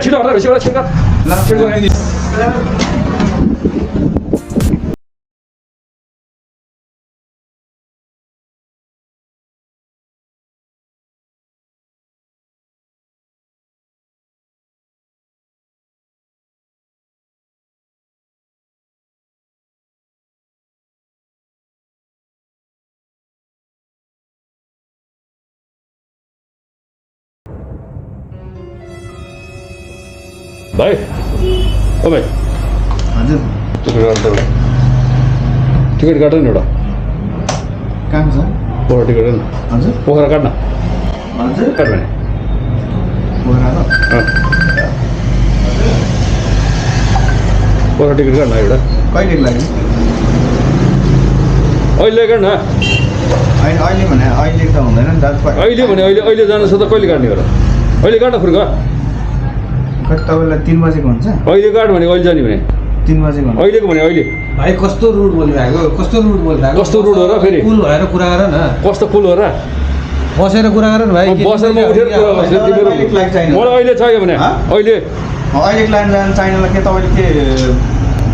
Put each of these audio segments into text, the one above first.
छिटो हटा एउटा छिटो भाइ ओ भाइ हजुर टिकट काट्नु नि एउटा कहाँ छ पोखरा टिकट न हजुर पोखरा काट्न हजुर काट भने पोखरा टिकट काट्न एउटा कहिलेको लागि अहिले काट्न अहिले भने अहिले त हुँदैन नि दाजु अहिले भने अहिले जानु छ त कहिले काट्ने हो र अहिले काट्न फुर्क तपाईँलाई 3 बजेको हुन्छ अहिले काट भने अहिले जाने भने 3 बजेको हुन्छ अहिलेको भने अहिले भाइ कस्तो रुड बोलिरहेको कस्तो रुड बोलिरहेको कस्तो रुड हो र फेरि कुल भएर कुरा गर न कस्तो कुल हो र बसेर कुरा गर न भाइ बसेर म उठेर कुरा गर्छु तिम्रो मलाई अहिले चाहियो भने अहिले अहिलेको लागि जान चाहिनलाई के तपाईँले के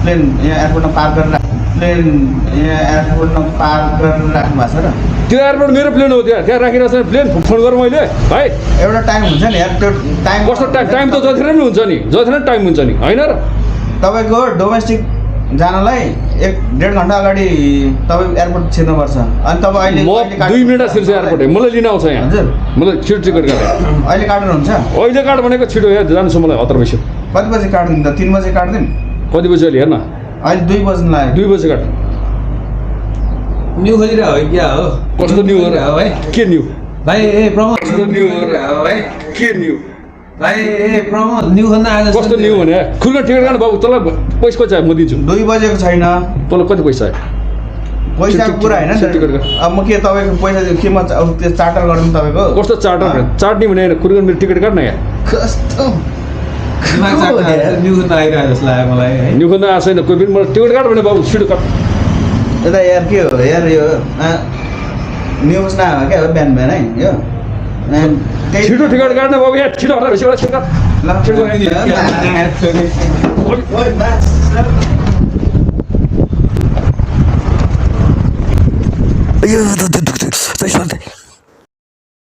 प्लेन यहाँ एयरपोर्टमा पार्क गरेर प्लेन यहाँ एयरपोर्टमा पार्क गरेर राख्नु भएको छ र त्यो एयरपोर्ट मेरो प्लेन हो त्यहाँ राखिरहेको छ प्लेन फोन गरेँ मैले भाइ एउटा टाइम हुन्छ नि यार त्यो टाइम कस्तो टाइम त जतिखेर पनि हुन्छ नि जतिखेर टाइम हुन्छ नि होइन र तपाईँको डोमेस्टिक जानलाई 1.5 घन्टा अगाडि तपाईँ एयरपोर्ट छिर्नुपर्छ अनि तपाईँ अहिले म 2 मिनट छिर्छ एयरपोर्ट मलाई लिन आउँछ यहाँ हजुर मलाई छिटो टिकट काटेँ अहिले काट्नुहुन्छ अहिले काट भनेको छिटो यहाँ जान्छ मलाई हतार बस्यो कति बजी काट्दिनु त 3 बजी काट्दिनु कति बजी अहिले हेर्न अहिले 2 बज्नु लाग्यो 2 बजी काट न्यू खोजिरह हो क्या हो कस्तो न्यू हो र भाइ के न्यू भाइ ए प्रमोद कस्तो न्यू हो र भाइ के न्यू भाइ ए प्रमोद न्यू खन्न आज कस्तो न्यू भने खुर्का टिकट काट्नु बाबु तँलाई पैसा कति चाहियो म दिन्छु 2 बजेको छैन तँलाई कति पैसा चाहियो पैसाको कुरा होइन टिकट काट अब म के तपाईँको पैसा के म अब त्यो चार्टर गर्नु तपाईँको कस्तो चार्टर चार्टनी भने खुर्का मेरो टिकट काट्न यहाँ कस्तो न्यू खन्न आइरहेको जस्तो लाग्यो मलाई है न्यू खोज्न आएको छैन कोही पनि मलाई टिकट काट भने बाबु छिटो काट यता यार के हो यार यो न्युज नआयो क्या हो बिहान बिहान है यो छिटो टिकट काट्न बाबु यहाँ छिटो हटा एउटा छिटो काट ल Yo,